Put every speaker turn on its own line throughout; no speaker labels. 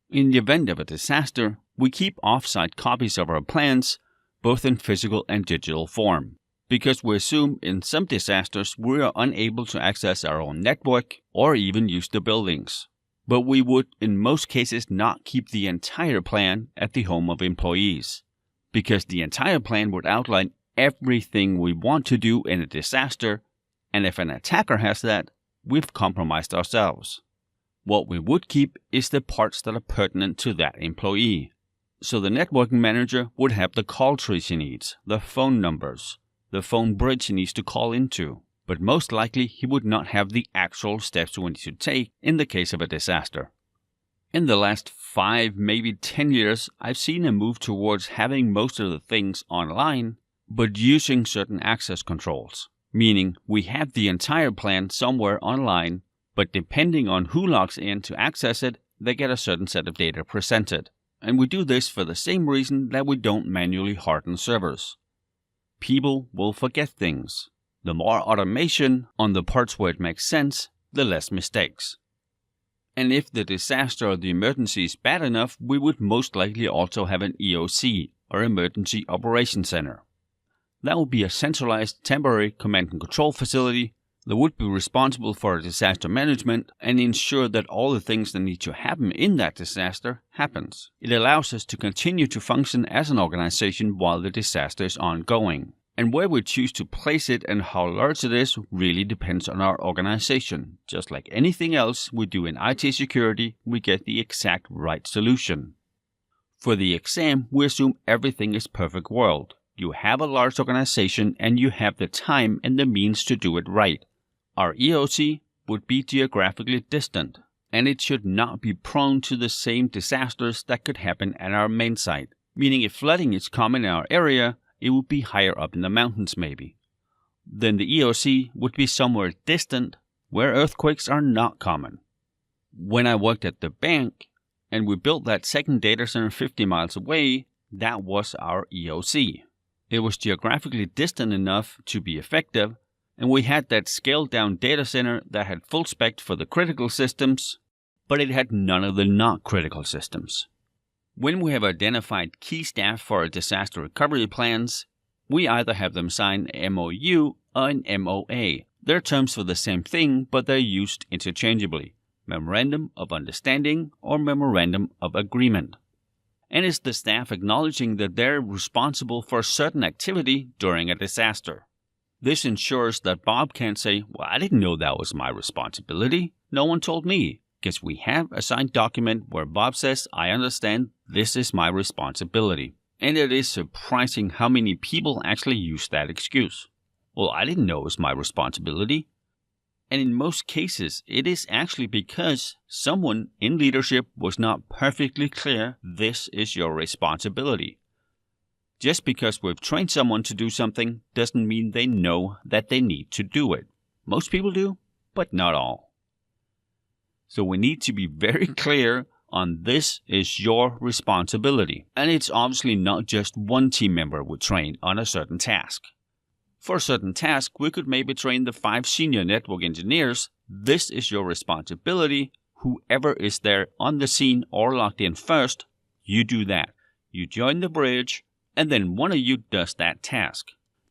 In the event of a disaster, we keep off-site copies of our plans, both in physical and digital form, because we assume in some disasters we are unable to access our own network or even use the buildings. But we would in most cases not keep the entire plan at the home of employees, because the entire plan would outline everything we want to do in a disaster, and if an attacker has that, we've compromised ourselves. What we would keep is the parts that are pertinent to that employee. So the networking manager would have the call trees he needs, the phone numbers, the phone bridge he needs to call into, but most likely he would not have the actual steps we need to take in the case of a disaster. In the last 5, maybe 10 years, I've seen a move towards having most of the things online, but using certain access controls, meaning we have the entire plan somewhere online, but depending on who logs in to access it, they get a certain set of data presented. And we do this for the same reason that we don't manually harden servers. People will forget things. The more automation on the parts where it makes sense, the less mistakes. And if the disaster or the emergency is bad enough, we would most likely also have an EOC, or Emergency Operations Center. That would be a centralized temporary command and control facility that would be responsible for disaster management and ensure that all the things that need to happen in that disaster happens. It allows us to continue to function as an organization while the disaster is ongoing. And where we choose to place it and how large it is really depends on our organization. Just like anything else we do in IT security, we get the exact right solution. For the exam, we assume everything is perfect world. You have a large organization and you have the time and the means to do it right. Our EOC would be geographically distant, and it should not be prone to the same disasters that could happen at our main site. Meaning if flooding is common in our area, it would be higher up in the mountains maybe. Then the EOC would be somewhere distant where earthquakes are not common. When I worked at the bank and we built that second data center 50 miles away, that was our EOC. It was geographically distant enough to be effective, and we had that scaled down data center that had full spec for the critical systems, but it had none of the not critical systems. When we have identified key staff for our disaster recovery plans, we either have them sign an MOU or an MOA. They're terms for the same thing, but they're used interchangeably. Memorandum of Understanding or Memorandum of Agreement. And it's the staff acknowledging that they're responsible for a certain activity during a disaster. This ensures that Bob can't say, well, I didn't know that was my responsibility. No one told me. Because we have a signed document where Bob says, I understand this is my responsibility. And it is surprising how many people actually use that excuse. Well, I didn't know it was my responsibility. And in most cases, it is actually because someone in leadership was not perfectly clear this is your responsibility. Just because we've trained someone to do something doesn't mean they know that they need to do it. Most people do, but not all. So we need to be very clear on this is your responsibility. And it's obviously not just one team member we train on a certain task. For a certain task, we could maybe train the 5 senior network engineers. This is your responsibility. Whoever is there on the scene or logged in first, you do that. You join the bridge, and then one of you does that task.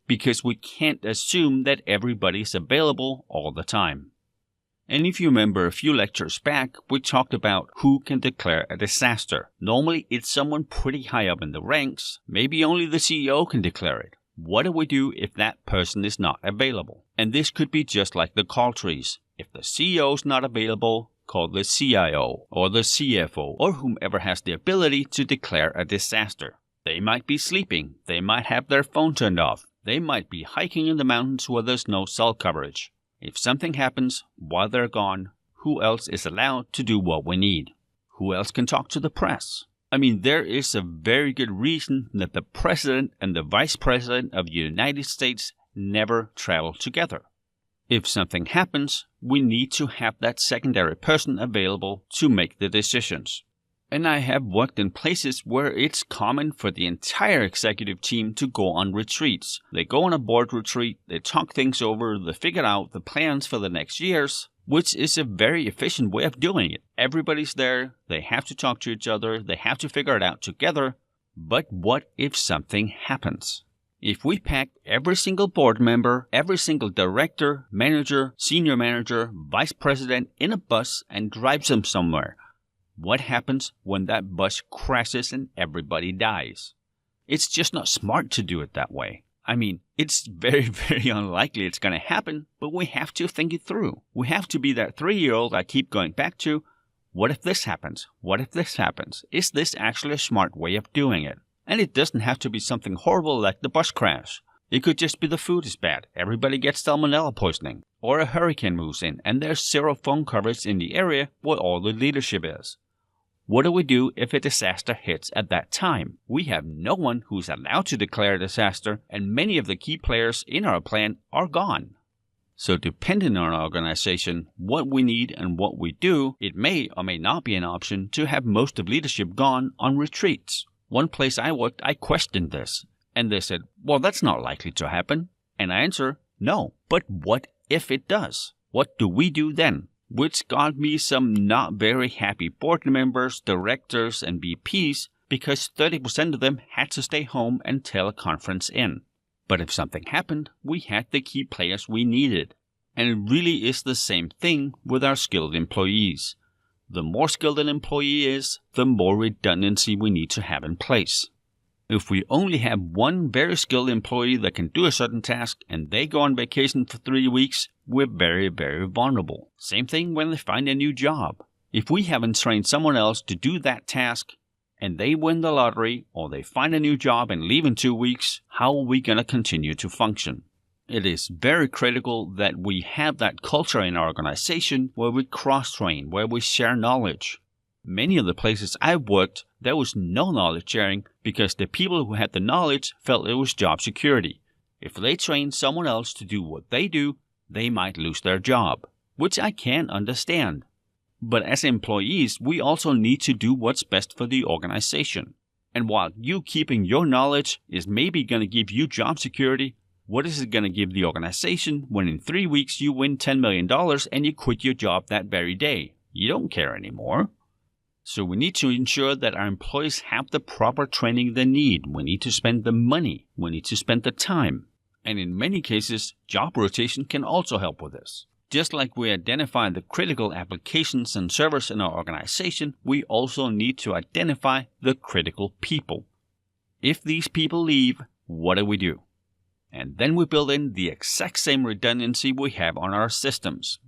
Because we can't assume that everybody's available all the time. And if you remember a few lectures back, we talked about who can declare a disaster. Normally, it's someone pretty high up in the ranks. Maybe only the CEO can declare it. What do we do if that person is not available? And this could be just like the call trees. If the CEO is not available, call the CIO or the CFO or whomever has the ability to declare a disaster. They might be sleeping. They might have their phone turned off. They might be hiking in the mountains where there's no cell coverage. If something happens while they're gone, who else is allowed to do what we need? Who else can talk to the press? I mean, there is a very good reason that the President and the Vice President of the United States never travel together. If something happens, we need to have that secondary person available to make the decisions. And I have worked in places where it's common for the entire executive team to go on retreats. They go on a board retreat, they talk things over, they figure out the plans for the next years, which is a very efficient way of doing it. Everybody's there, they have to talk to each other, they have to figure it out together. But what if something happens? If we pack every single board member, every single director, manager, senior manager, vice president in a bus and drive them somewhere, what happens when that bus crashes and everybody dies? It's just not smart to do it that way. I mean, it's very, very unlikely it's going to happen, but we have to think it through. We have to be that 3-year-old I keep going back to. What if this happens? What if this happens? Is this actually a smart way of doing it? And it doesn't have to be something horrible like the bus crash. It could just be the food is bad, everybody gets salmonella poisoning, or a hurricane moves in and there's zero phone coverage in the area where all the leadership is. What do we do if a disaster hits at that time? We have no one who's allowed to declare a disaster, and many of the key players in our plan are gone. So depending on our organization, what we need and what we do, it may or may not be an option to have most of leadership gone on retreats. One place I worked, I questioned this, and they said, well, that's not likely to happen. And I answer, no, but what if it does? What do we do then? Which got me some not very happy board members, directors, and VPs because 30% of them had to stay home and teleconference in. But if something happened, we had the key players we needed. And it really is the same thing with our skilled employees. The more skilled an employee is, the more redundancy we need to have in place. If we only have one very skilled employee that can do a certain task and they go on vacation for 3 weeks, we're very, very vulnerable. Same thing when they find a new job. If we haven't trained someone else to do that task and they win the lottery or they find a new job and leave in 2 weeks, how are we going to continue to function? It is very critical that we have that culture in our organization where we cross-train, where we share knowledge. Many of the places I've worked, there was no knowledge sharing because the people who had the knowledge felt it was job security. If they trained someone else to do what they do, they might lose their job, which I can understand. But as employees, we also need to do what's best for the organization. And while you keeping your knowledge is maybe going to give you job security, what is it going to give the organization when in 3 weeks you win $10 million and you quit your job that very day? You don't care anymore. So we need to ensure that our employees have the proper training they need. We need to spend the money. We need to spend the time. And in many cases, job rotation can also help with this. Just like we identify the critical applications and servers in our organization, we also need to identify the critical people. If these people leave, what do? And then we build in the exact same redundancy we have on our systems.